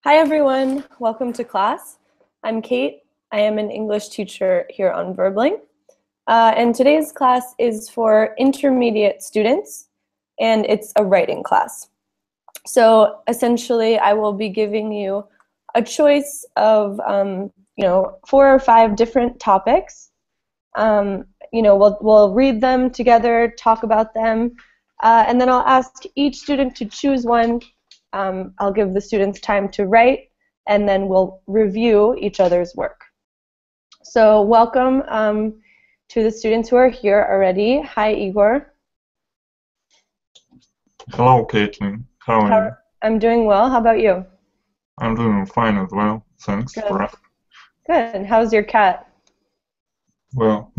Hi everyone, welcome to class. I'm Kate. I am an English teacher here on Verbling. And today's class is for intermediate students, and it's a writing class. So essentially, I will be giving you a choice of 4 or 5 different topics. We'll read them together, talk about them, and then I'll ask each student to choose one. I'll give the students time to write, and then we'll review each other's work. So welcome to the students who are here already. Hi, Igor. Hello, Caitlin. How are you? I'm doing well. How about you? I'm doing fine as well. Thanks Good. for asking. Good. How's your cat? Well,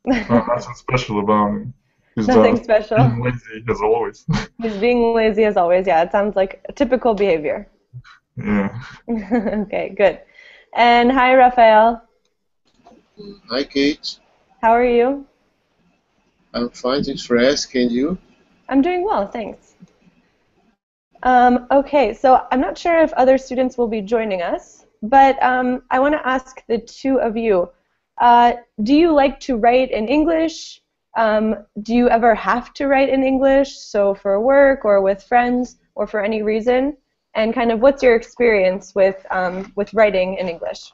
nothing special about him. He's Nothing just special. being lazy as always. He's being lazy as always. Yeah, it sounds like a typical behavior. Yeah. Okay, good. And hi, Raphael. Hi, Kate. How are you? I'm fine, thanks for asking. You? I'm doing well, thanks. Okay, so I'm not sure if other students will be joining us, but I want to ask the two of you, do you like to write in English? Do you ever have to write in English, so for work or with friends or for any reason? And kind of what's your experience with writing in English?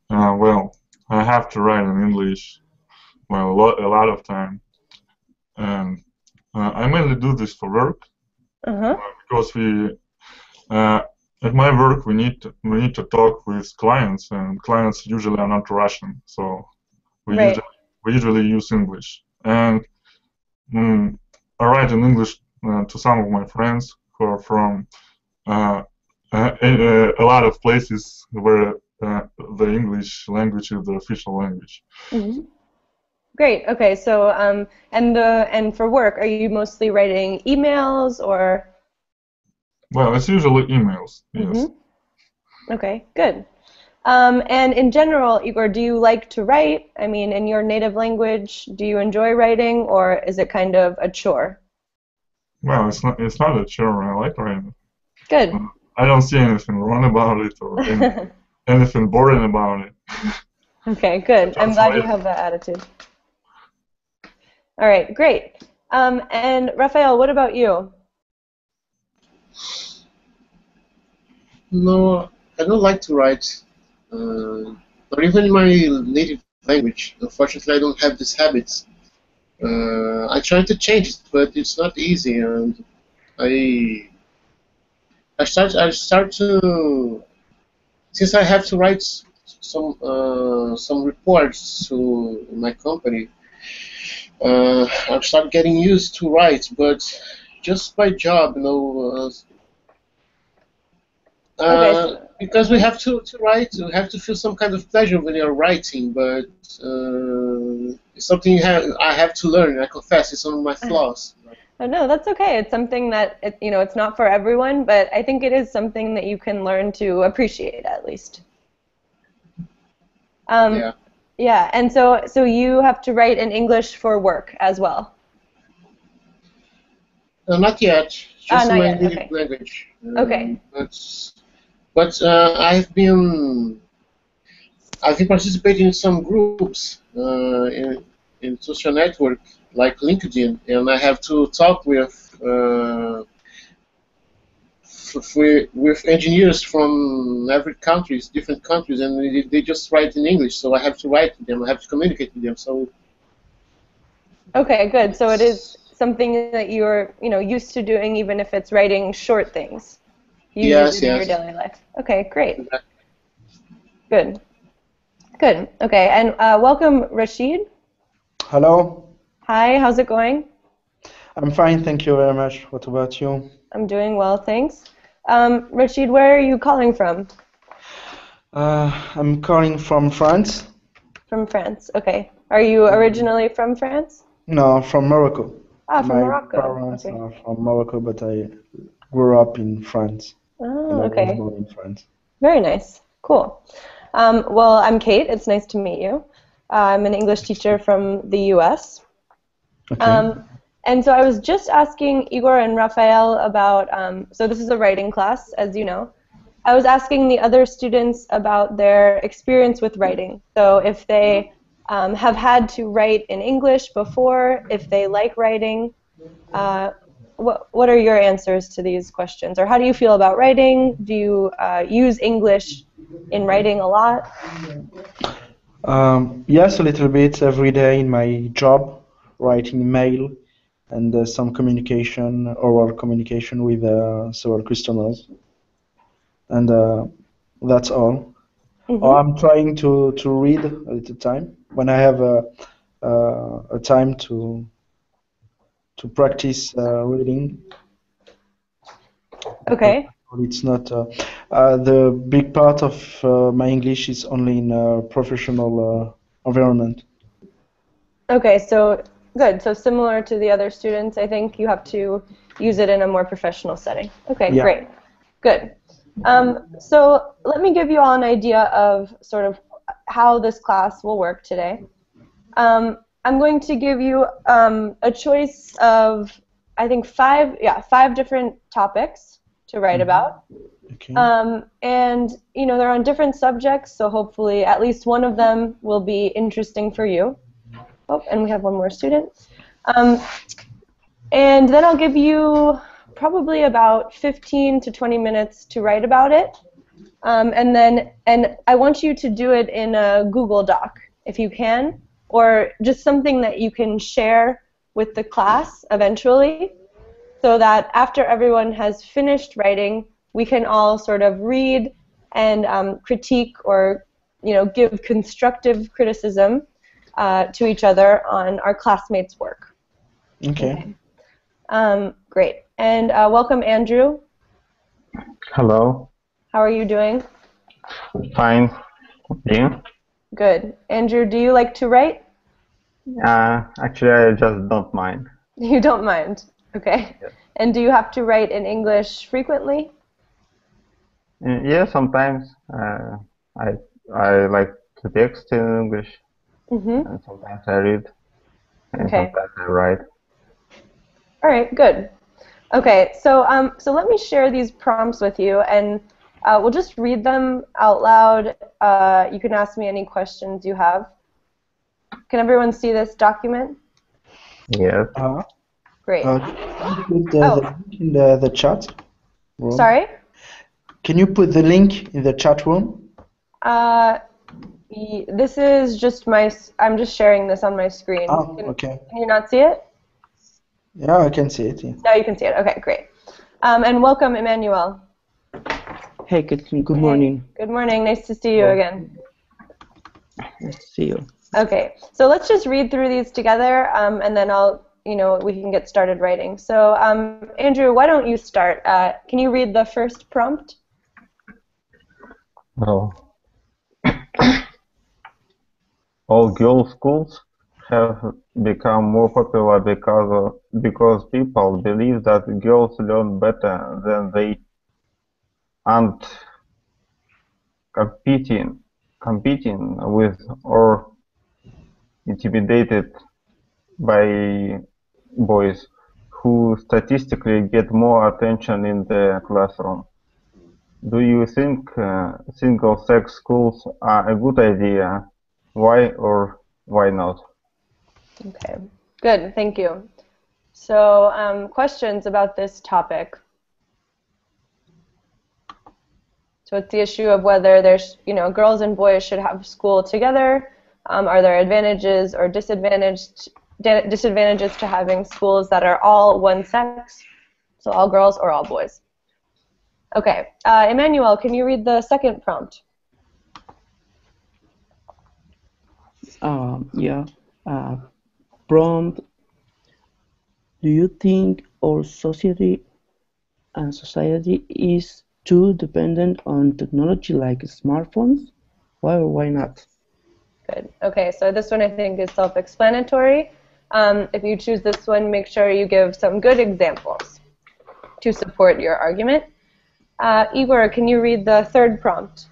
Well, I have to write in English, well, a lot of time. And I mainly do this for work, because at my work we need to talk with clients, and clients usually are not Russian, so we Right. usually use English. And I write in English to some of my friends who are from a lot of places where the English language is the official language. Mm-hmm. Great. Okay. So and for work, are you mostly writing emails or? Well, it's usually emails. Yes. Mm-hmm. Okay. Good. And in general, Igor, do you like to write? I mean, in your native language, do you enjoy writing, or is it kind of a chore? Well, it's not a chore. I like writing. Good. I don't see anything wrong about it or anything boring about it. Okay. Good. I'm glad you have that attitude. All right. Great. And Raphael, what about you? No, I don't like to write, not even in my native language. Unfortunately, I don't have these habits. I try to change it, but it's not easy, and I start to, since I have to write some reports to my company. I've started getting used to write, but just by job, Okay. because we have to write, we have to feel some kind of pleasure when you're writing, but it's something I have to learn. I confess, it's one of my flaws. Oh, no, that's okay. It's something that it's not for everyone, but I think it is something that you can learn to appreciate at least. Yeah. Yeah, and so you have to write in English for work as well. Not yet, just Not in my yet. native Okay. language. Okay. But I've been participating in some groups in social network like LinkedIn, and I have to talk with engineers from every countries, different countries, and they just write in English. So I have to write to them. I have to communicate with them. So. Okay, good. So it is something that you're used to doing, even if it's writing short things. You use it in your daily life. Okay, great. Exactly. Good. Good. Okay, and welcome, Rashid. Hello. Hi, how's it going? I'm fine, thank you very much. What about you? I'm doing well, thanks. Rashid, where are you calling from? I'm calling from France. From France, okay. Are you originally from France? No, from Morocco. Ah, from My Morocco. parents Okay. are from Morocco, but I grew up in France. Oh, and I okay. was born in France. Very nice. Cool. Well, I'm Kate. It's nice to meet you. I'm an English teacher from the U.S. Okay. And so I was just asking Igor and Rafael about, so this is a writing class, as you know. I was asking the other students about their experience with writing. So if they have had to write in English before, if they like writing, what are your answers to these questions? Or how do you feel about writing? Do you use English in writing a lot? Yes, a little bit every day in my job, writing mail and some communication, oral communication with several customers. And that's all. Or I'm trying to read a little time when I have a time to practice reading. Okay. It's not the big part of my English is only in a professional environment. Okay, so good. So similar to the other students, I think you have to use it in a more professional setting. Okay, Yeah. great. Good. So let me give you all an idea of sort of how this class will work today. I'm going to give you a choice of, I think, five different topics to write about. Okay. And, you know, they're on different subjects, so hopefully at least one of them will be interesting for you. Oh, and we have one more student. And then I'll give you probably about 15 to 20 minutes to write about it. And I want you to do it in a Google Doc, if you can, or just something that you can share with the class eventually, so that after everyone has finished writing, we can all sort of read and critique or, you know, give constructive criticism to each other on our classmates' work. Okay. Great. And welcome, Andrew. Hello. How are you doing? Fine. You? Good. Andrew, do you like to write? Actually, I just don't mind. You don't mind. Okay. Yes. And do you have to write in English frequently? Yeah, sometimes I like to text in English, and sometimes I read, and sometimes I write. All right, good. Okay, so so let me share these prompts with you, and we'll just read them out loud. You can ask me any questions you have. Can everyone see this document? Yes. Great. Can you put the link in the chat room? Sorry? Can you put the link in the chat room? This is just I'm just sharing this on my screen. Oh, okay. Can you not see it? Yeah, I can see it. Yeah. No, you can see it. Okay, great. And welcome, Emmanuel. Hey, good morning. Good morning. Nice to see you again. Nice to see you. Okay, so let's just read through these together, and then we can get started writing. So, Andrew, why don't you start? Can you read the first prompt? Oh. All girls' schools have become more popular because people believe that girls learn better than they and competing with or intimidated by boys who statistically get more attention in the classroom. Do you think single-sex schools are a good idea? Why or why not? Okay, good, thank you. So, questions about this topic? So it's the issue of whether there's, girls and boys should have school together. Are there advantages or disadvantages to having schools that are all one sex, so all girls or all boys? Okay, Emmanuel, can you read the second prompt? Yeah. Prompt. Do you think our society is too dependent on technology like smartphones? Why or why not? Good. Okay, so this one I think is self-explanatory. If you choose this one, make sure you give some good examples to support your argument. Igor, can you read the third prompt?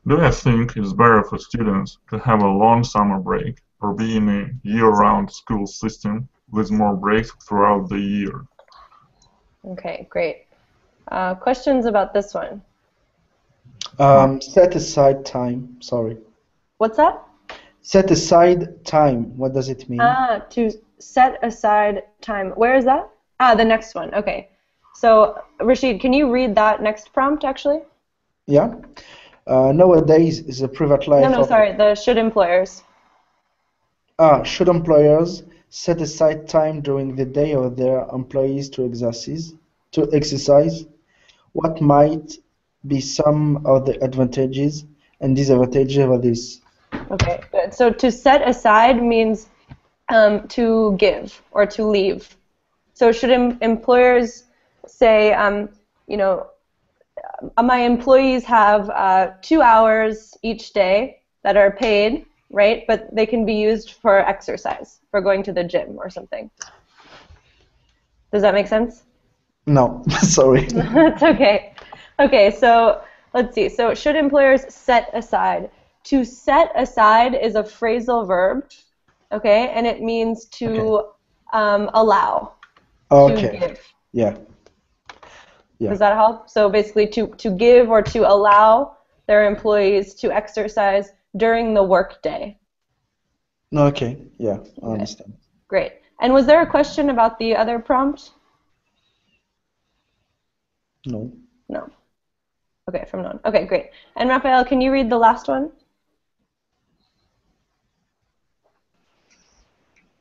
Do I think it's better for students to have a long summer break or be in a year-round school system with more breaks throughout the year. Okay, great. Questions about this one? Set aside time. Sorry. What's that? Set aside time. What does it mean? To set aside time. Where is that? The next one. Okay. So, Rashid, can you read that next prompt, actually? Yeah. Nowadays is a private life. No, sorry. The should employers. Should employers set aside time during the day of their employees to exercise? What might be some of the advantages and disadvantages of this? Okay, good. So to set aside means to give or to leave. So should employers say, my employees have 2 hours each day that are paid, right? But they can be used for exercise, for going to the gym or something. Does that make sense? No, sorry. That's okay. Okay, so let's see. So should employers set aside? To set aside is a phrasal verb, okay, and it means to allow, Okay. to give. Yeah. Does that help? So basically to give or to allow their employees to exercise during the workday. Okay, yeah, I understand. Great. And was there a question about the other prompt? No. No. Okay, from none. Okay, great. And Raphael, can you read the last one?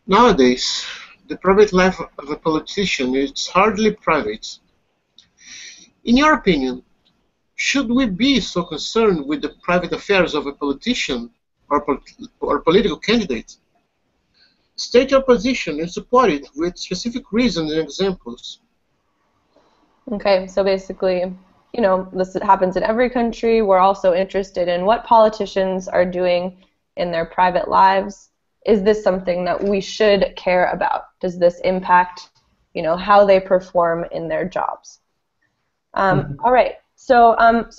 Nowadays, the private life of a politician is hardly private. In your opinion, should we be so concerned with the private affairs of a politician or political candidate? State your position and support it with specific reasons and examples. Okay, so basically, this happens in every country. We're also interested in what politicians are doing in their private lives. Is this something that we should care about? Does this impact, how they perform in their jobs? All right. So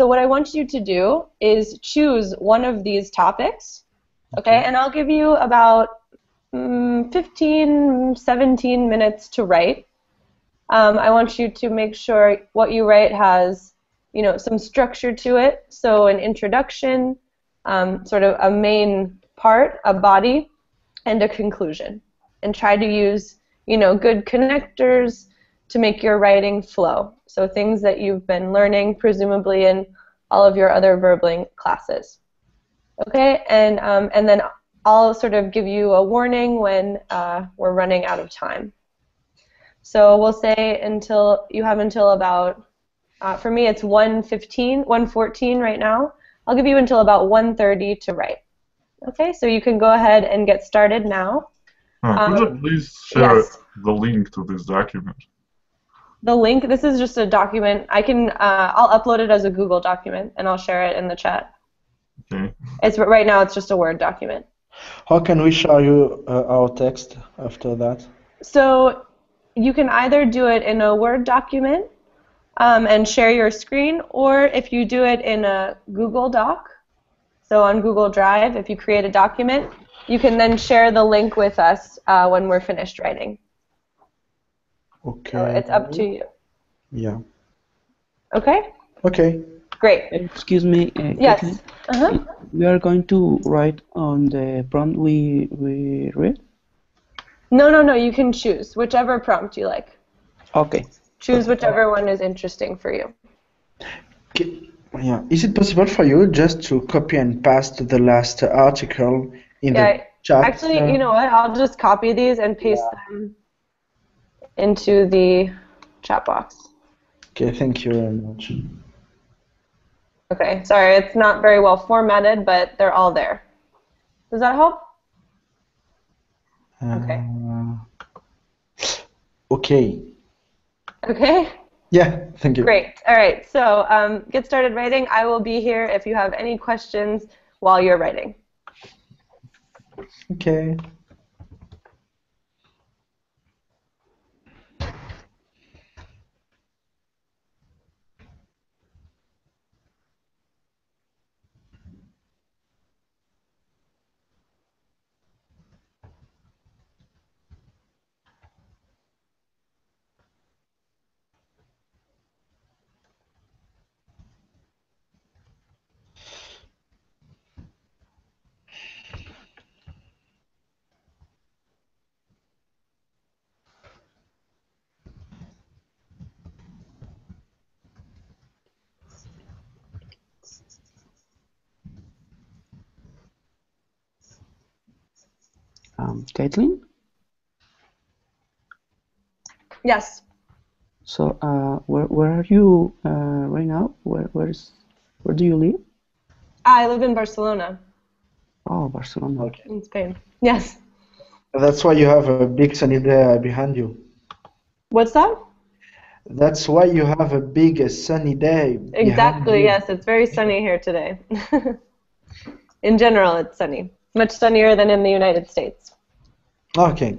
what I want you to do is choose one of these topics, okay? And I'll give you about 15, 17 minutes to write. I want you to make sure what you write has, some structure to it. So an introduction, sort of a main part, a body, and a conclusion. And try to use, good connectors to make your writing flow. So things that you've been learning, presumably in all of your other Verbling classes. Okay, and then I'll sort of give you a warning when we're running out of time. So we'll say you have until about, for me it's 1:14 right now. I'll give you until about 1:30 to write. Okay, so you can go ahead and get started now. Could you please share the link to this document? The link, this is just a document. I'll upload it as a Google document and I'll share it in the chat. Okay. Right now it's just a Word document. How can we show you our text after that? So you can either do it in a Word document and share your screen, or if you do it in a Google Doc, so on Google Drive, if you create a document, you can then share the link with us when we're finished writing. Okay. So it's up to you. Yeah. Okay? Okay. Great. Excuse me. Yes. We are going to write on the prompt we read? No. You can choose whichever prompt you like. Okay. Choose whichever one is interesting for you. Yeah. Is it possible for you just to copy and paste the last article in the chat? Actually, you know what? I'll just copy these and paste them into the chat box. Okay, thank you very much. Okay, sorry, it's not very well formatted, but they're all there. Does that help? Okay. Okay. Okay? Yeah, thank you. Great. All right, so get started writing. I will be here if you have any questions while you're writing. Okay. Caitlin? Yes. So, where are you right now? Where do you live? I live in Barcelona. Oh, Barcelona. Okay. In Spain. Yes. That's why you have a big sunny day behind you. What's that? That's why you have a big sunny day behind Exactly, you. yes. It's very sunny here today. In general, it's sunny. Much sunnier than in the United States. Okay.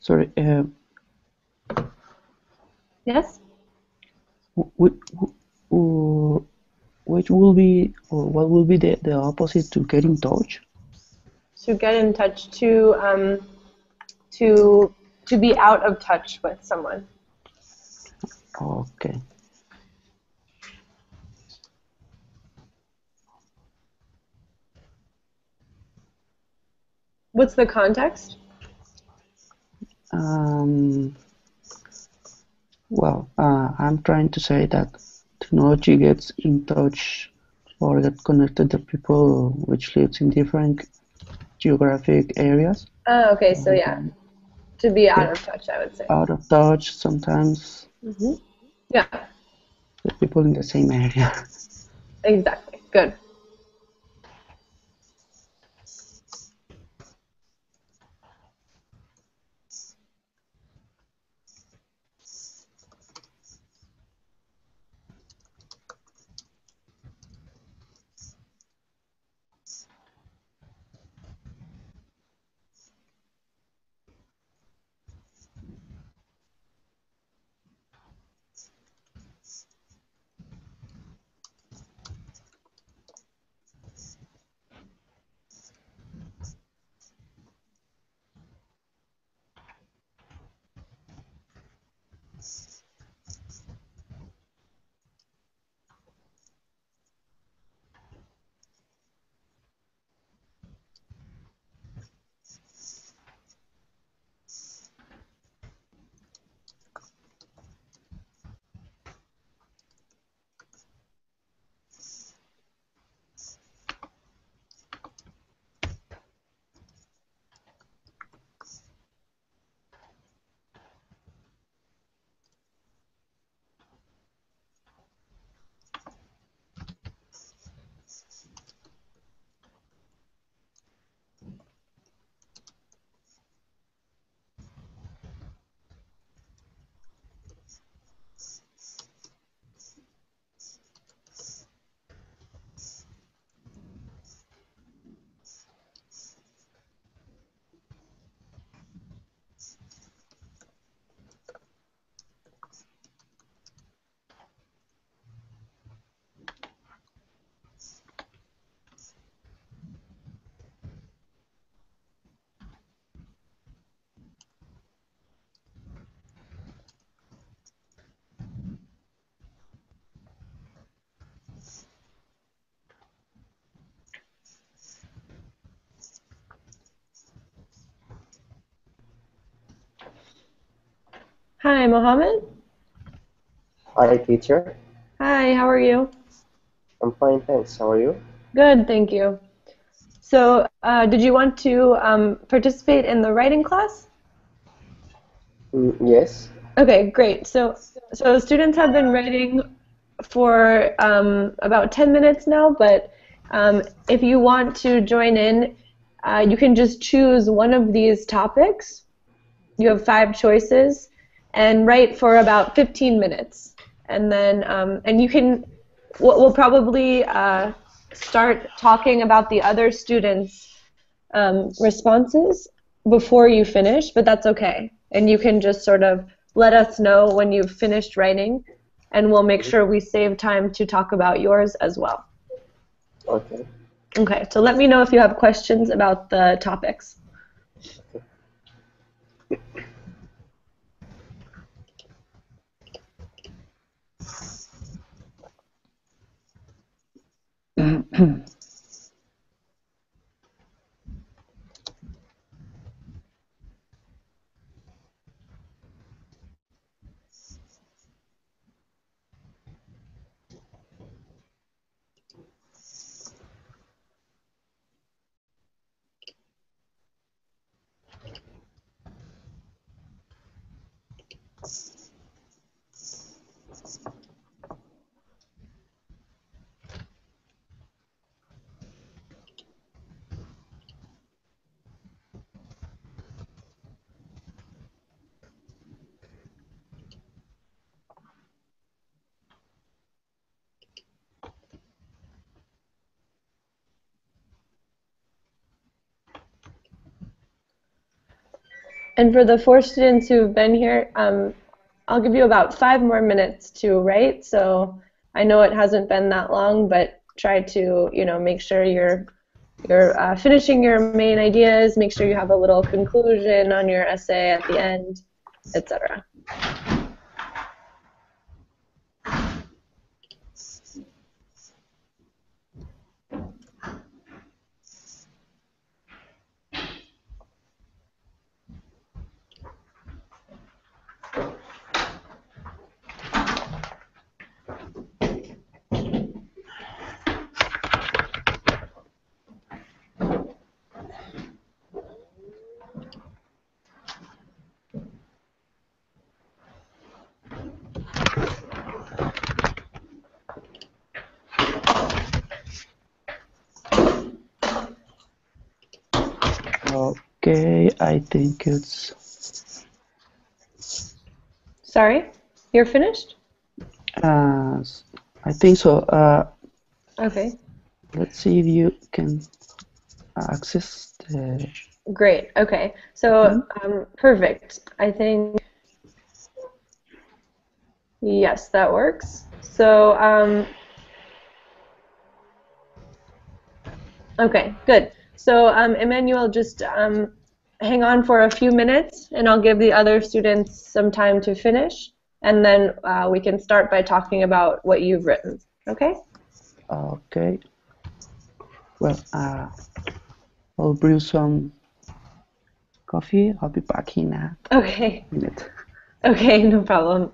Sorry, Yes? which will be, or what will be the opposite to get in touch? To get in touch, to be out of touch with someone. Okay. What's the context? Well, I'm trying to say that technology gets in touch or get connected to people which lives in different geographic areas. Oh, okay, so yeah, to be out of touch, I would say. Out of touch sometimes. Yeah. The people in the same area. Exactly. Good. Hi, Mohammed. Hi, teacher. Hi, how are you? I'm fine, thanks. How are you? Good, thank you. So, did you want to participate in the writing class? Yes. Okay, great. So students have been writing for about 10 minutes now, but if you want to join in, you can just choose one of these topics. You have 5 choices, and write for about 15 minutes. And then, and you can, we'll probably start talking about the other students' responses before you finish, but that's okay. And you can just sort of let us know when you've finished writing, and we'll make sure we save time to talk about yours as well. Okay. Okay, so let me know if you have questions about the topics. And for the 4 students who've been here, I'll give you about 5 more minutes to write. So I know it hasn't been that long, but try to, make sure you're finishing your main ideas. Make sure you have a little conclusion on your essay at the end, etc. Okay, I think it's. Sorry, you're finished? I think so. Okay. Let's see if you can access the. Great. Okay. So perfect. I think yes, that works. So okay, good. So Emmanuel, just hang on for a few minutes, and I'll give the other students some time to finish, and then we can start by talking about what you've written. Okay? Okay. Well, I'll brew some coffee. I'll be back in a minute. Okay, no problem.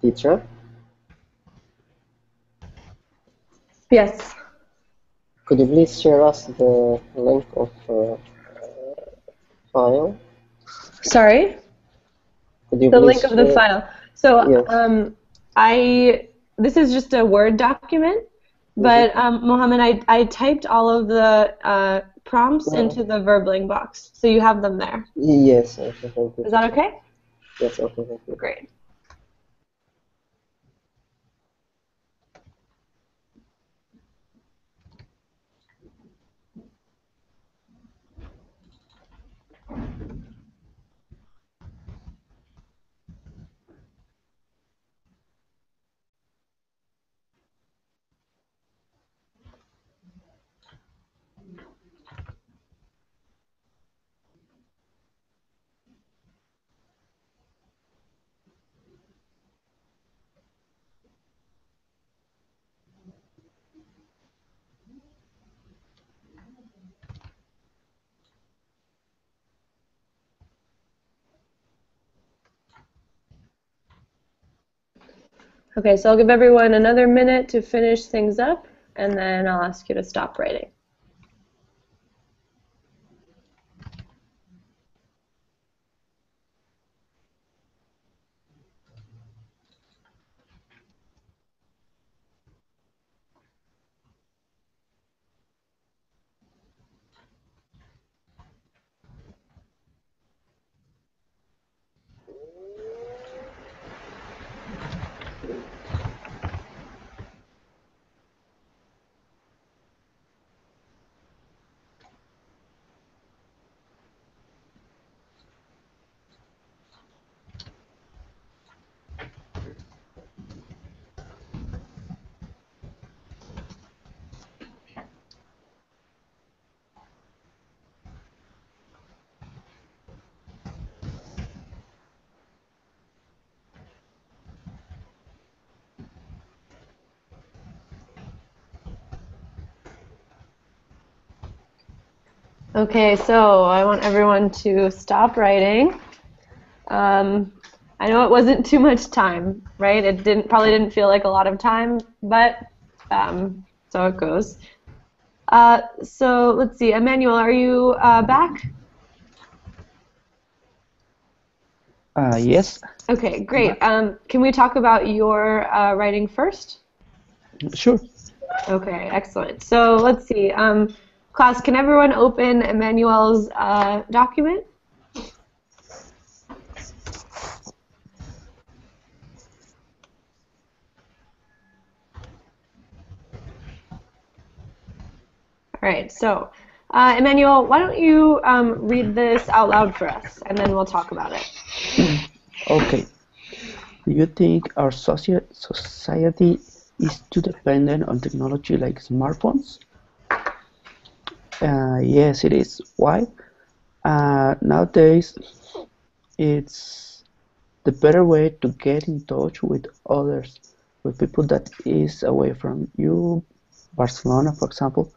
Teacher, Yes. could you please share us the link of file? Sorry? Could you The please link of the share? file. So Yes. this is just a Word document, but Mohammed, I typed all of the prompts into the Verbling box, so you have them there. Yes. Okay. Thank you. Is that okay? Yes. Okay. Thank you. Great. Okay, so I'll give everyone another minute to finish things up, and then I'll ask you to stop writing. Okay, so I want everyone to stop writing. I know it wasn't too much time, right? It probably didn't feel like a lot of time, but so it goes. So let's see, Emmanuel, are you back? Yes. Okay, great. Can we talk about your writing first? Sure. Okay, excellent. So let's see. Class, can everyone open Emmanuel's document? All right, so Emmanuel, why don't you read this out loud for us, and then we'll talk about it. Okay. Do you think our society is too dependent on technology like smartphones? Yes, it is. Why? Nowadays, it's the better way to get in touch with others, with people that is away from you. Barcelona, for example,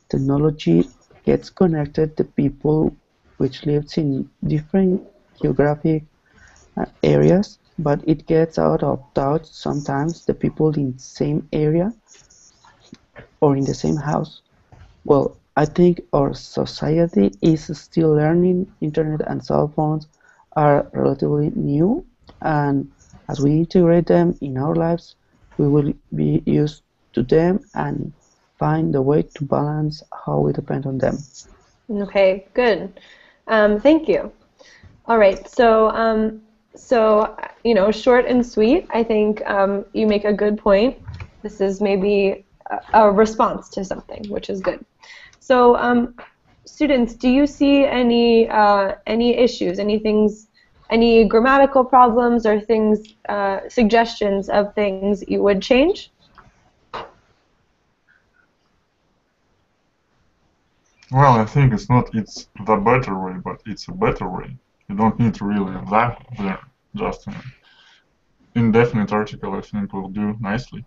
technology gets connected to people which lives in different geographic areas, but it gets out of touch sometimes the people in the same area or in the same house. Well, I think our society is still learning. Internet and cell phones are relatively new, and as we integrate them in our lives, we will be used to them and find a way to balance how we depend on them. Okay, good. Thank you. All right, so short and sweet. I think you make a good point. This is maybe a response to something, which is good. So, students, do you see any issues, any grammatical problems or things, suggestions of things you would change? Well, I think it's the better way, but it's a better way. You don't need to really that there. Just an indefinite article, I think, will do nicely.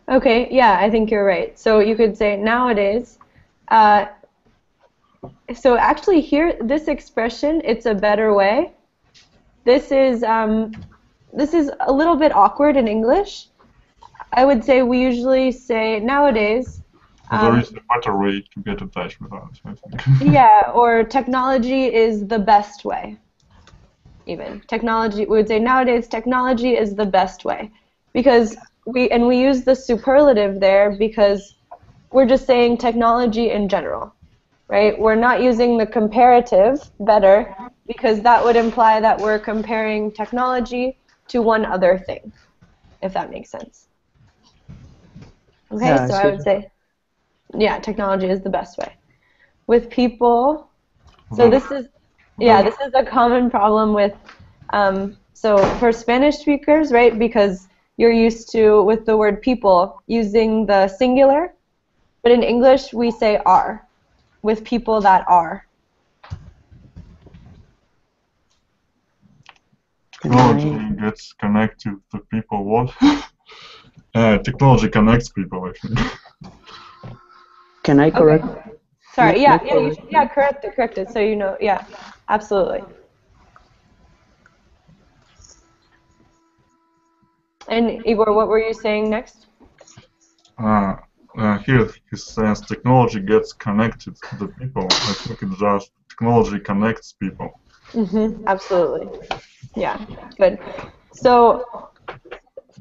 Okay, yeah, I think you're right. So you could say nowadays. So actually here, this expression, it's a better way. This is a little bit awkward in English. I would say we usually say nowadays. There is a better way to get in touch with us, I think. Yeah, or technology is the best way. Even technology, we would say nowadays technology is the best way, because we use the superlative there because we're just saying technology in general, right? We're not using the comparative better because that would imply that we're comparing technology to one other thing, if that makes sense. Okay, Yeah, so I would say, yeah, technology is the best way. With people, so this is a common problem with, so for Spanish speakers, right, because you're used to, with the word people, using the singular, but in English we say are, with people that are. Technology gets connected to people. What? Technology connects people, I think. Can I correct? Okay. Sorry, correct it, so you know, yeah, absolutely. And Igor, what were you saying next? Here he says technology gets connected to the people. I think it's just technology connects people. Absolutely. Yeah, good. So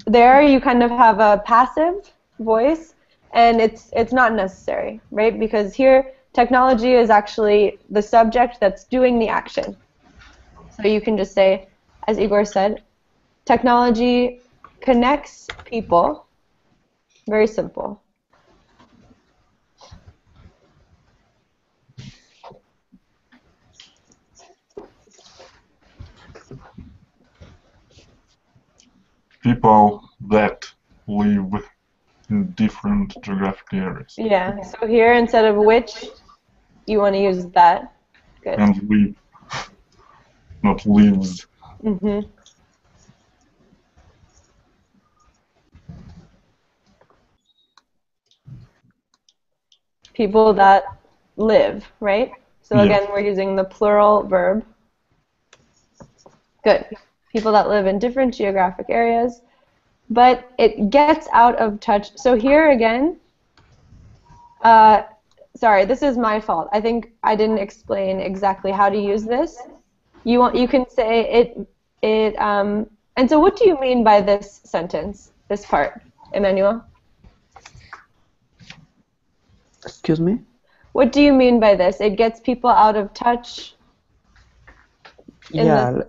there you kind of have a passive voice, and it's not necessary, right? Because here technology is actually the subject that's doing the action. So you can just say, as Igor said, technology connects people. Very simple. People that live in different geographic areas. Yeah, so here instead of which, you want to use that. Good. And live, not lives. People that live, right? So again, we're using the plural verb. Good. People that live in different geographic areas, but it gets out of touch. So here again, sorry, this is my fault. I think I didn't explain exactly how to use this. You can say it, and so what do you mean by this sentence, this part, Emmanuel? Excuse me? What do you mean by this? It gets people out of touch? Yeah,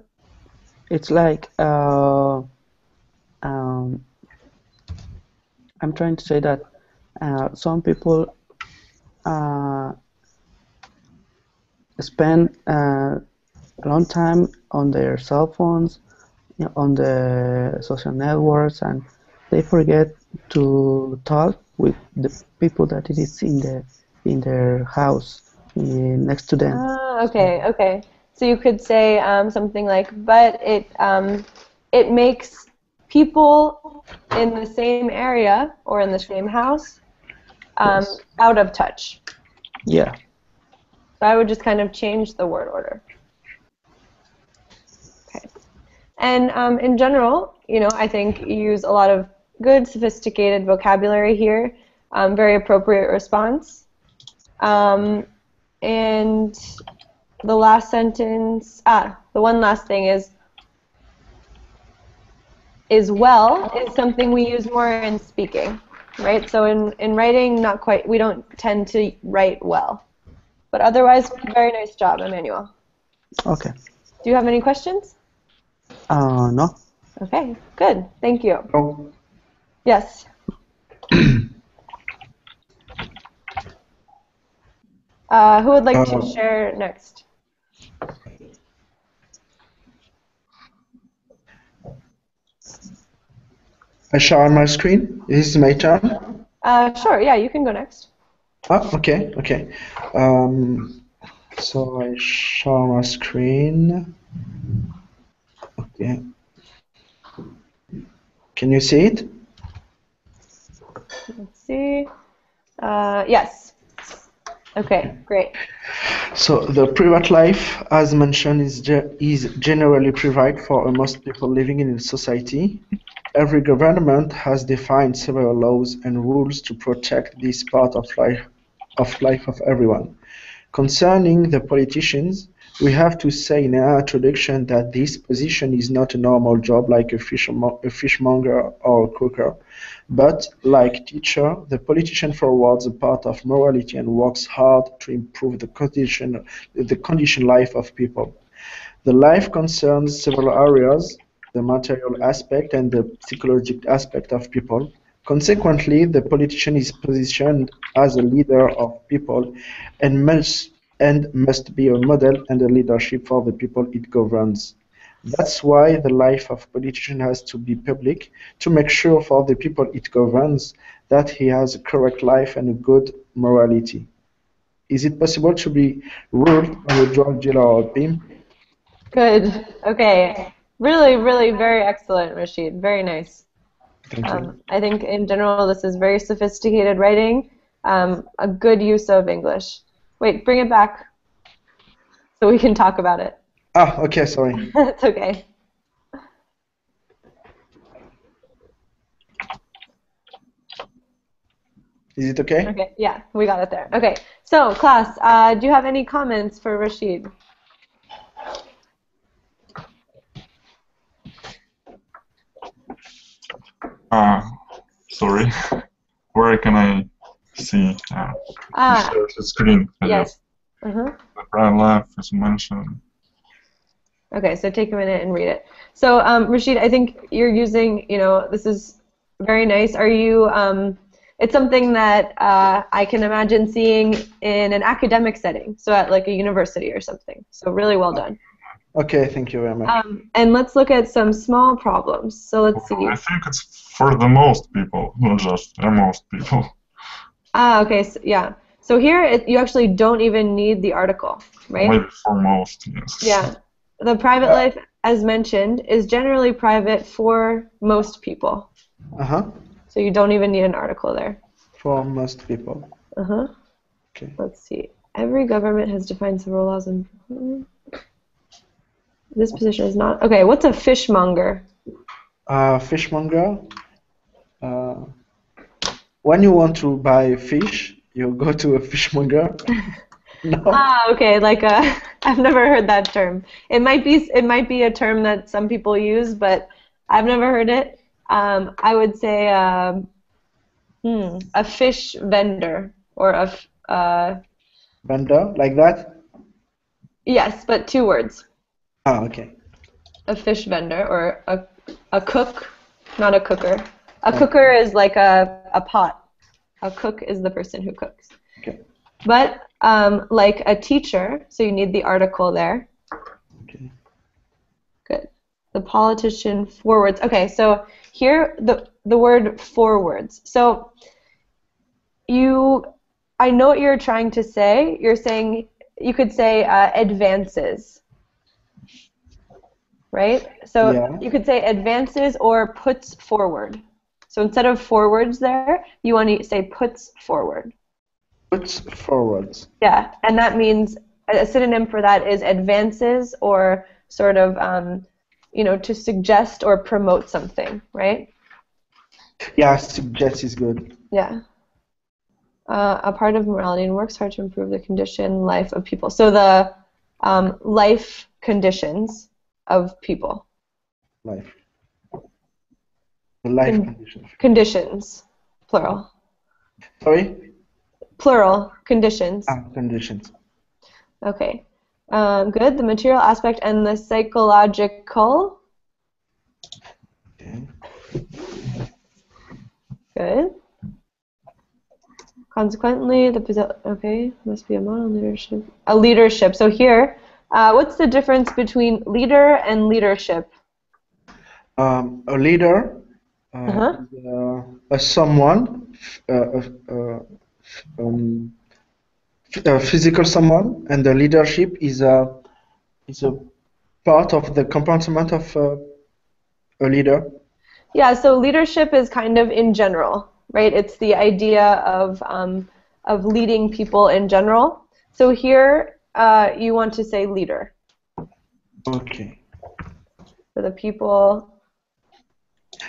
it's like, I'm trying to say that some people spend a long time on their cell phones on the social networks, and they forget to talk with the people that it is in their house next to them. Okay, okay. So you could say something like, but it makes people in the same area or in the same house Yes. out of touch. Yeah. So I would just kind of change the word order. Okay. And in general, you know, I think you use a lot of good, sophisticated vocabulary here. Very appropriate response. And the last sentence, the one last thing is well is something we use more in speaking, right? So in writing, not quite, we don't tend to write well. But otherwise, very nice job, Emmanuel. Okay. Do you have any questions? No. Okay, good. Thank you. Oh, Yes. Who would like to share next? I share my screen. This is my turn. Sure, yeah, you can go next. Oh, okay, okay. So I share my screen. Okay. Can you see it? Let's see. Yes. Okay, great. So the private life, as mentioned, is generally private for most people living in a society. Every government has defined several laws and rules to protect this part of life of everyone. Concerning the politicians, we have to say in our introduction that this position is not a normal job like a fishmonger or a cooker, but like teacher, the politician forwards a part of morality and works hard to improve the condition life of people. The life concerns several areas, the material aspect and the psychological aspect of people. Consequently, the politician is positioned as a leader of people and must be a model and a leadership for the people it governs. That's why the life of politician has to be public, to make sure for the people it governs that he has a correct life and a good morality. Is it possible to be ruled by a drug dealer or a pimp? Good. Okay. Really, really very excellent, Rashid. Very nice. Thank you. I think in general this is very sophisticated writing, a good use of English. Wait, bring it back so we can talk about it. Ah, okay, sorry. It's okay. Is it okay? Okay, yeah, we got it there. Okay, so class, do you have any comments for Rashid? Sorry. Where can I see share the screen? Yes. The prime life is mentioned. Okay, so take a minute and read it. So, Rashid, I think you're using, you know, this is very nice. Are you, it's something that I can imagine seeing in an academic setting, so at like a university or something. So really well done. Okay, thank you very much. And let's look at some small problems. So let's see. I think it's for the most people, not just the most people. Okay, so, yeah. So here you actually don't even need the article, right? Maybe for most, yes. Yeah. The private life, as mentioned, is generally private for most people. Uh-huh. So you don't even need an article there. For most people. Uh-huh. Okay. Let's see. Every government has defined several laws and... This position is not... Okay, what's a fishmonger? Fishmonger? When you want to buy fish, you go to a fishmonger. No. Okay, like I've never heard that term. It might be a term that some people use, but I've never heard it. I would say a fish vendor or a vendor, like that? Yes, but 2 words. Ah, okay. A fish vendor or a cook, not a cooker. A cooker is like a pot. A cook is the person who cooks. Okay. But like a teacher, so you need the article there. Okay. Good. The politician forwards. Okay, so here the word forwards. So I know what you're trying to say. You're saying you could say advances, right? So Yeah. you could say advances or puts forward. So instead of forwards there, you want to say puts forward. Puts forwards. Yeah, and that means a synonym for that is advances or sort of, to suggest or promote something, right? Yeah, suggest is good. Yeah. A part of morality and works hard to improve the condition, life of people. So the life conditions of people. Life. The life conditions. Conditions, plural. Sorry? Plural, conditions. Conditions. Okay. Good. The material aspect and the psychological. Okay. Good. Consequently, okay, must be a model leadership. A leadership. So here, what's the difference between leader and leadership? A leader is a someone, a physical someone, and the leadership is a part of the component of a leader. Yeah, so leadership is kind of in general, right? It's the idea of leading people in general. So here, you want to say leader. Okay. For the people,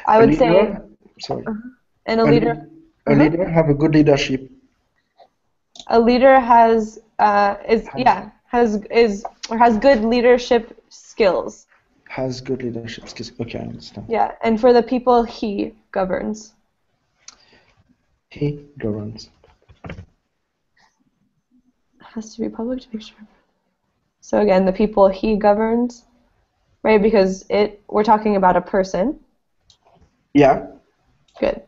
I would say. Sorry. And a leader. A leader have a good leadership. A leader has good leadership skills. Has good leadership skills. Okay, I understand. Yeah, and for the people, he governs. He governs. Has to be public to make sure. So again, the people he governs, right? Because we're talking about a person. Yeah. Good.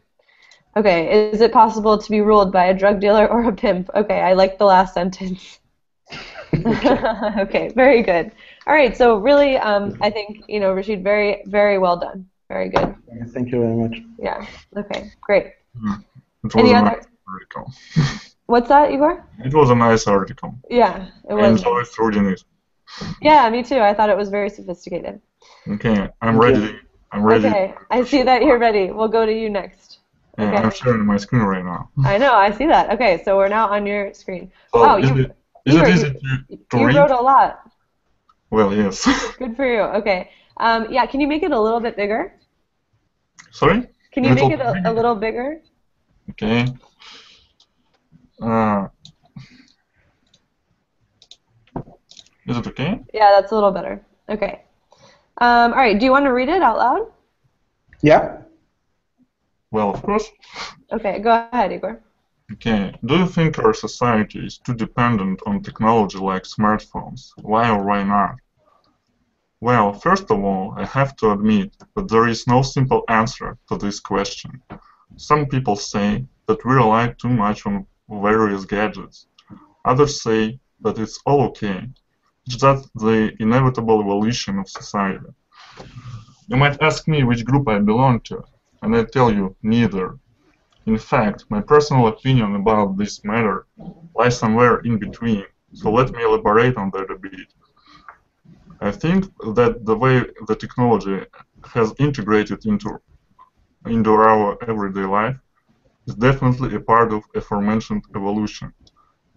Okay, is it possible to be ruled by a drug dealer or a pimp? Okay, I like the last sentence. Okay, very good. All right, so really, I think, Rashid, very, very well done. Very good. Thank you very much. Yeah, okay, great. It was a nice article. What's that, Igor? It was a nice article. Yeah, it was. I enjoyed reading it. Yeah, me too. I thought it was very sophisticated. Okay, I'm ready. I'm ready. Okay, I see that you're ready. We'll go to you next. Yeah, okay. I'm sharing my screen right now. I know, I see that. Okay, so we're now on your screen. So wow, is it easy to you read? wrote a lot. Well, yes. Good for you. Okay. Yeah, can you make it a little bit bigger? Sorry? Can you make it a little bigger? Okay. Is it okay? Yeah, that's a little better. Okay. All right, do you want to read it out loud? Yeah. Well, of course. Okay, go ahead, Igor. Okay. Do you think our society is too dependent on technology like smartphones? Why or why not? Well, first of all, I have to admit that there is no simple answer to this question. Some people say that we rely too much on various gadgets. Others say that it's all okay. It's just the inevitable evolution of society. You might ask me which group I belong to, and I tell you neither. In fact, my personal opinion about this matter lies somewhere in between, so let me elaborate on that a bit. I think that the way the technology has integrated into our everyday life is definitely a part of aforementioned evolution.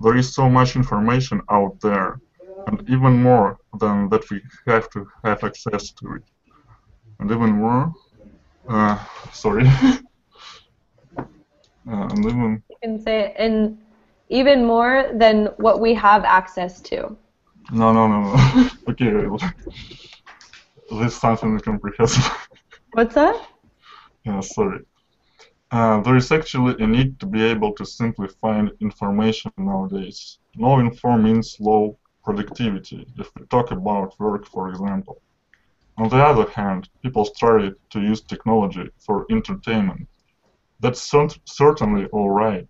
There is so much information out there, and even more than that we have to have access to it. And even more, sorry. And even... You can say it, and even more than what we have access to. No. Okay, this is something incomprehensible. What's that? Yeah, sorry. There is actually a need to be able to simply find information nowadays. Low info means low productivity, if we talk about work, for example. On the other hand, people started to use technology for entertainment. That's certainly alright,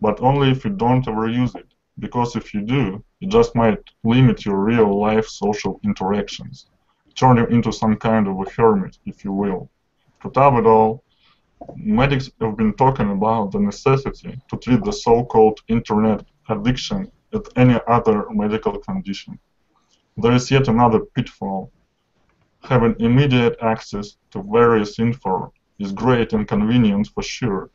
but only if you don't overuse it, because if you do, it just might limit your real-life social interactions. turn you into some kind of a hermit, if you will. To top it all, medics have been talking about the necessity to treat the so-called internet addiction as any other medical condition. There is yet another pitfall. Having immediate access to various info is great and convenient for sure,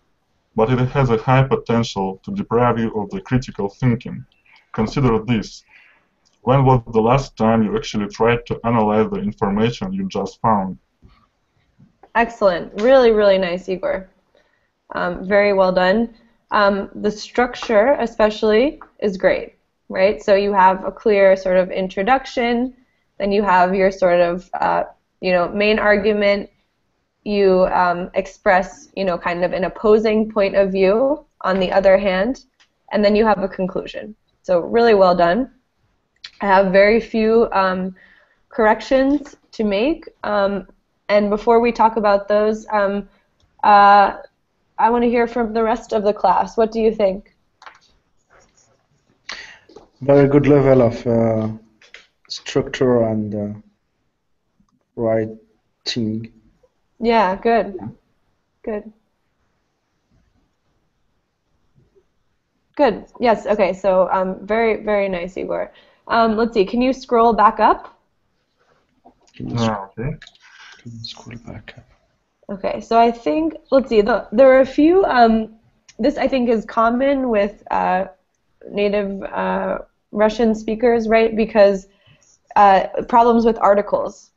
but it has a high potential to deprive you of the critical thinking. Consider this. When was the last time you actually tried to analyze the information you just found? Excellent. Really, really nice, Igor. Very well done. The structure, especially, is great, right? So you have a clear sort of introduction, then you have your sort of, main argument. You express, kind of an opposing point of view on the other hand, and then you have a conclusion. So really well done. I have very few corrections to make, and before we talk about those, I want to hear from the rest of the class. What do you think? Very good level of structure and writing. Yeah, good. Good. Good. Yes, okay, so very, very nice, Igor. Let's see, can you scroll back up? Okay. Can you scroll back up? Okay, so I think, let's see, there are a few, this I think is common with native Russian speakers, right, because problems with articles.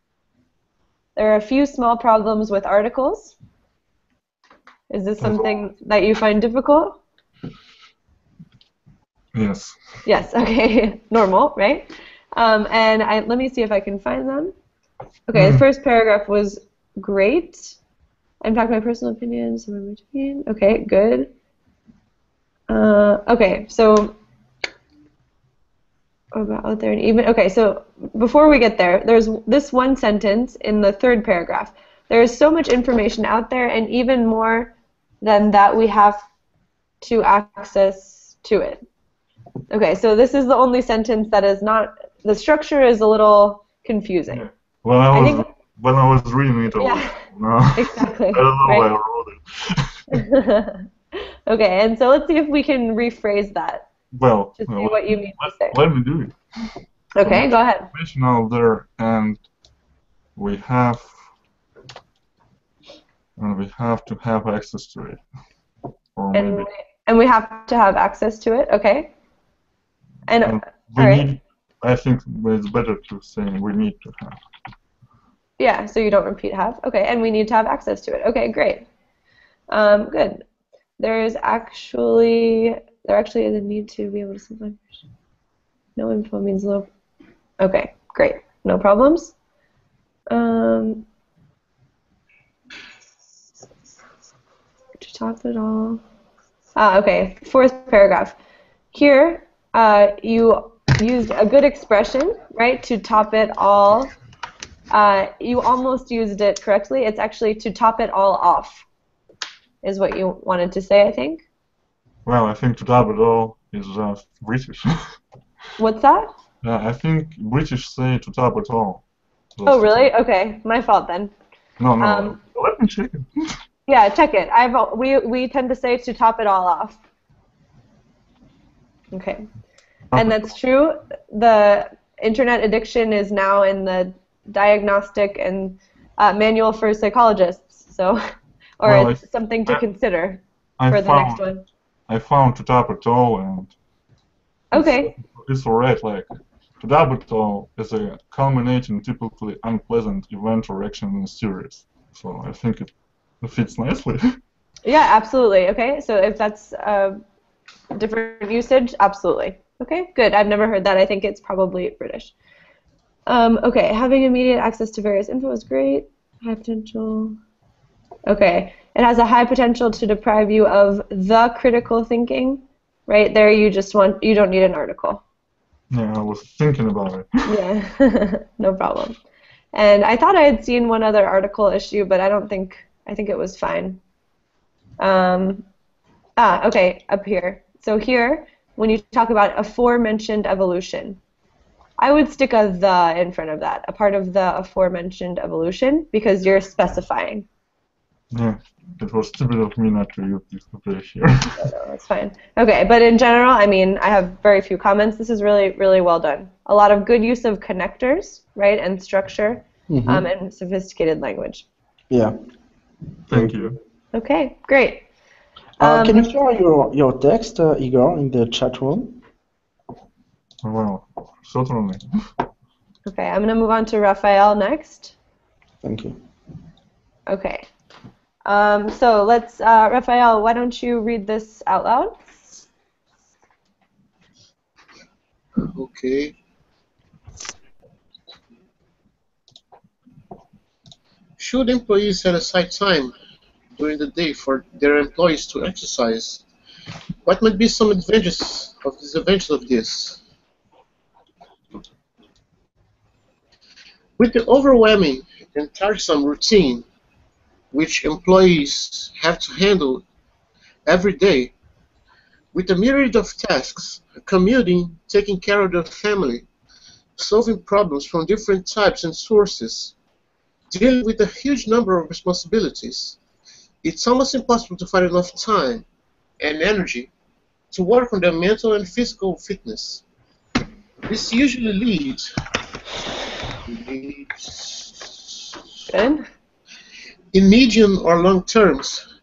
There are a few small problems with articles. Is this something that you find difficult? Yes. Yes, okay, normal, right? And let me see if I can find them. Okay, the first paragraph was great. I'm talking my personal opinion, somewhere in between. Okay, good. Okay, so about out there and even. Okay, so before we get there, there's this one sentence in the third paragraph. There is so much information out there, and even more than that, we have to access to it. Okay, so this is the only sentence that is not. The structure is a little confusing. Yeah. When I was reading it, exactly. I don't know why I wrote it. Okay, and so let's see if we can rephrase that. Well, to see what you mean to say. Let me do it. Okay, go ahead. Information out there, and we have to have access to it. Or maybe. And we have to have access to it. Okay. And we need. I think it's better to say we need to have. Yeah, so you don't repeat have. Okay, and we need to have access to it. Okay, great. Good. There actually is a need to be able to simplify. No info means low. Okay, great. No problems. To top it all. Okay, fourth paragraph. Here, you used a good expression, right, to top it all. You almost used it correctly. It's actually to top it all off, is what you wanted to say, I think. Well, I think to top it all is just British. What's that? Yeah, I think British say to top it all. Oh, really? Okay, my fault then. No. Let me check it. Yeah, check it. We tend to say to top it all off. Okay. And that's true. The internet addiction is now in the diagnostic and manual for psychologists, so, or it's something to consider for the next one. I found to top it all, and okay, it's alright. Like to top it all is a culminating, typically unpleasant event or action in a series. So I think it fits nicely. Yeah, absolutely. Okay, so if that's different usage, absolutely. Okay, good. I've never heard that. I think it's probably British. Okay, having immediate access to various info is great. High potential. Okay, it has a high potential to deprive you of the critical thinking. Right there, you don't need an article. Yeah, I was thinking about it. Yeah, no problem. And I thought I had seen one other article issue, but I think it was fine. Okay, up here. So here, when you talk about aforementioned evolution, I would stick a the in front of that, a part of the aforementioned evolution, because you're specifying. Yeah, it was stupid of me not to use this page here. No, that's fine. Okay, but in general, I mean, I have very few comments. This is really, really well done. A lot of good use of connectors, right, and structure, and sophisticated language. Yeah. Thank you. Okay, great. Can you share your text, Igor, in the chat room? Well, certainly. Okay, I'm going to move on to Raphael next. Thank you. Okay. So let's, Raphael, why don't you read this out loud? Okay. Should employees set aside time during the day for their employees to exercise? What might be some advantages or disadvantages of this? With the overwhelming and tiresome routine which employees have to handle every day, with a myriad of tasks, commuting, taking care of their family, solving problems from different types and sources, dealing with a huge number of responsibilities, it's almost impossible to find enough time and energy to work on their mental and physical fitness. This usually leads Good. in medium or long terms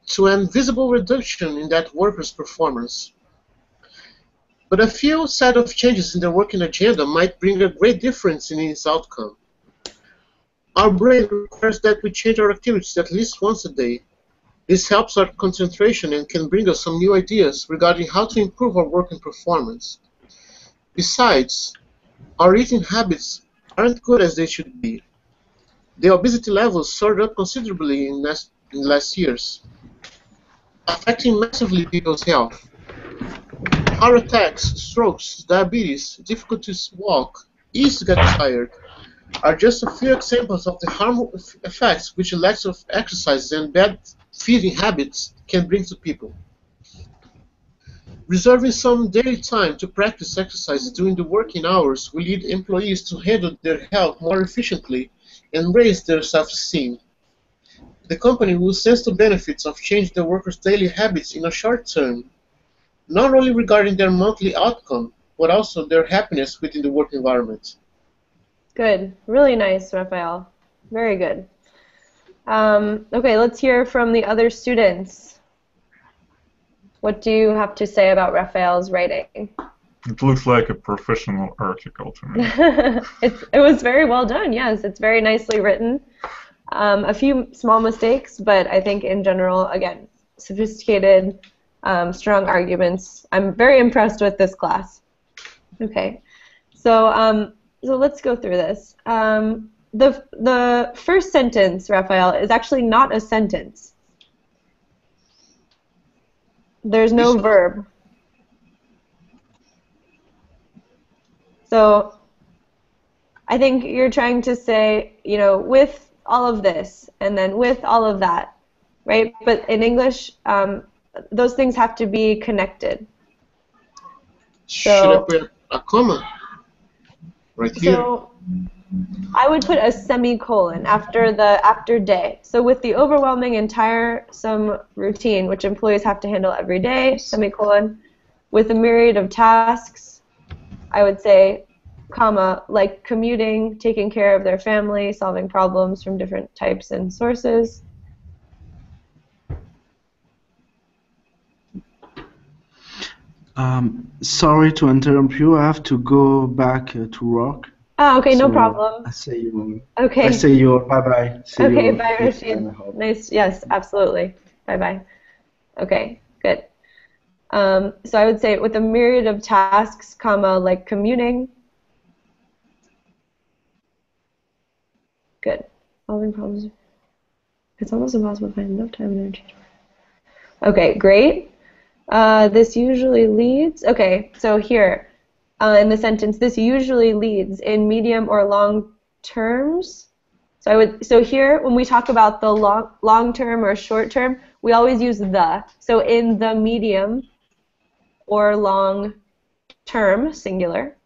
to an visible reduction in that worker's performance. But a few set of changes in their working agenda might bring a great difference in its outcome. Our brain requires that we change our activities at least once a day. This helps our concentration and can bring us some new ideas regarding how to improve our working performance. Besides, our eating habits aren't good as they should be. The obesity levels soared up considerably in last years, affecting massively people's health. Heart attacks, strokes, diabetes, difficulty to walk, easy to get tired, are just a few examples of the harmful effects which a lack of exercise and bad feeding habits can bring to people. Reserving some daily time to practice exercise during the working hours will lead employees to handle their health more efficiently and raise their self-esteem. The company will sense the benefits of changing the workers' daily habits in a short term, not only regarding their monthly outcome, but also their happiness within the work environment. Good. Really nice, Raphael. Very good. Okay, let's hear from the other students. What do you have to say about Raphael's writing? It looks like a professional article to me. It was very well done, yes. It's very nicely written. A few small mistakes, but I think in general, again, sophisticated, strong arguments. I'm very impressed with this class. Okay, so let's go through this. The first sentence, Raphael, is actually not a sentence. There's no verb. So I think you're trying to say, you know, with all of this and then with all of that, right? But in English, those things have to be connected. Should I put a comma right here? So I would put a semicolon after day. So with the overwhelming and tiresome routine which employees have to handle every day, semicolon, with a myriad of tasks, I would say, comma, like commuting, taking care of their family, solving problems from different types and sources. Sorry to interrupt you. I have to go back to work. Oh, okay, no So problem. I say you. Okay. I say you. Bye bye. See Okay, you bye, next Rashid. time, I hope. Nice. Yes, absolutely. Bye bye. Okay, good. So I would say with a myriad of tasks, comma, like commuting. Good. Solving problems. It's almost impossible to find enough time and energy. Okay, great. This usually leads. Okay, so here in the sentence, this usually leads in medium or long terms. So here, when we talk about the long term or short term, we always use the. So in the medium or long term, singular,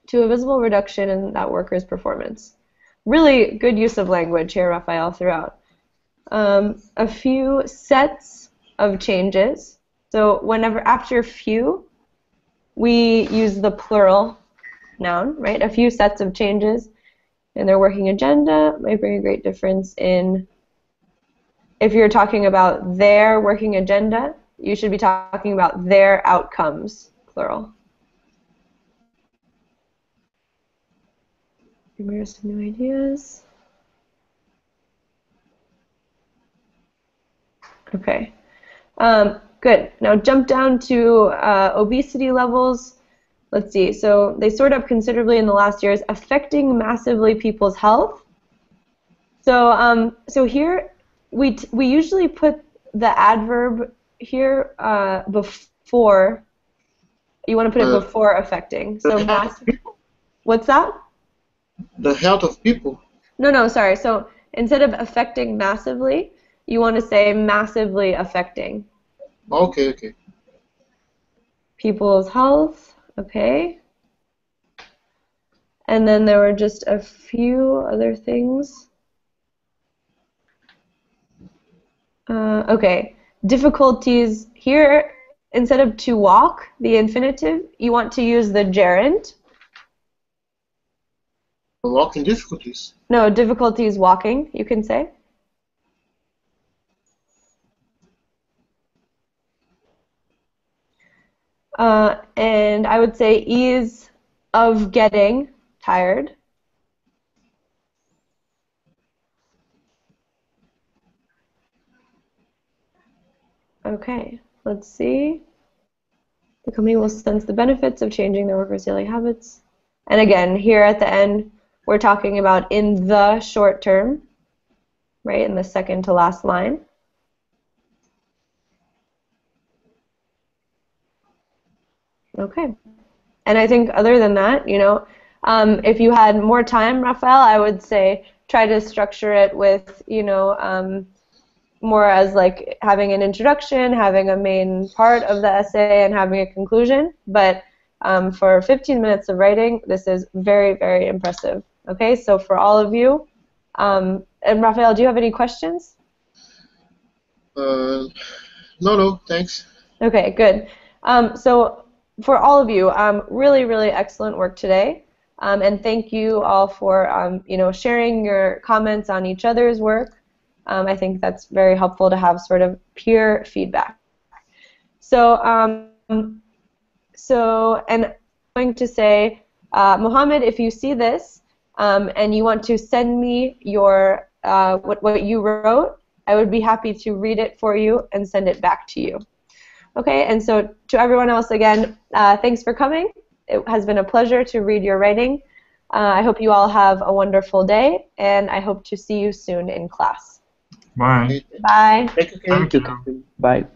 to a visible reduction in that worker's performance. Really good use of language here, Raphael, throughout. A few sets of changes. So whenever after few, we use the plural noun, right? A few sets of changes in their working agenda might bring a great difference in, if you're talking about their working agenda, you should be talking about their outcomes, plural. Here's some new ideas. Okay, good. Now jump down to obesity levels. Let's see. So they soared up considerably in the last years, affecting massively people's health. So so here we usually put the adverb here before. You want to put it before affecting. So massive. What's that? The health of people. No, sorry. So instead of affecting massively, you want to say massively affecting. Okay. People's health, okay. And then there were just a few other things. Okay, difficulties here, instead of to walk, the infinitive, you want to use the gerund. Walking difficulties. No, difficulties walking, you can say. And I would say ease of getting tired. Okay, let's see. The company will sense the benefits of changing their workers' daily habits. And again, here at the end, we're talking about in the short term, right, in the second to last line. Okay. And I think other than that, you know, if you had more time, Raphael, I would say try to structure it with, you know, more as like having an introduction, having a main part of the essay, and having a conclusion. But for 15 minutes of writing, this is very, very impressive. Okay, so for all of you, and Raphael, do you have any questions? No, thanks. Okay, good. So for all of you, really, really excellent work today. And thank you all for you know, sharing your comments on each other's work. I think that's very helpful to have sort of peer feedback. So, and I'm going to say, Mohammed, if you see this and you want to send me your what you wrote, I would be happy to read it for you and send it back to you. Okay, and so to everyone else, again, thanks for coming. It has been a pleasure to read your writing. I hope you all have a wonderful day, and I hope to see you soon in class. Bye. Bye. Thank you. Bye.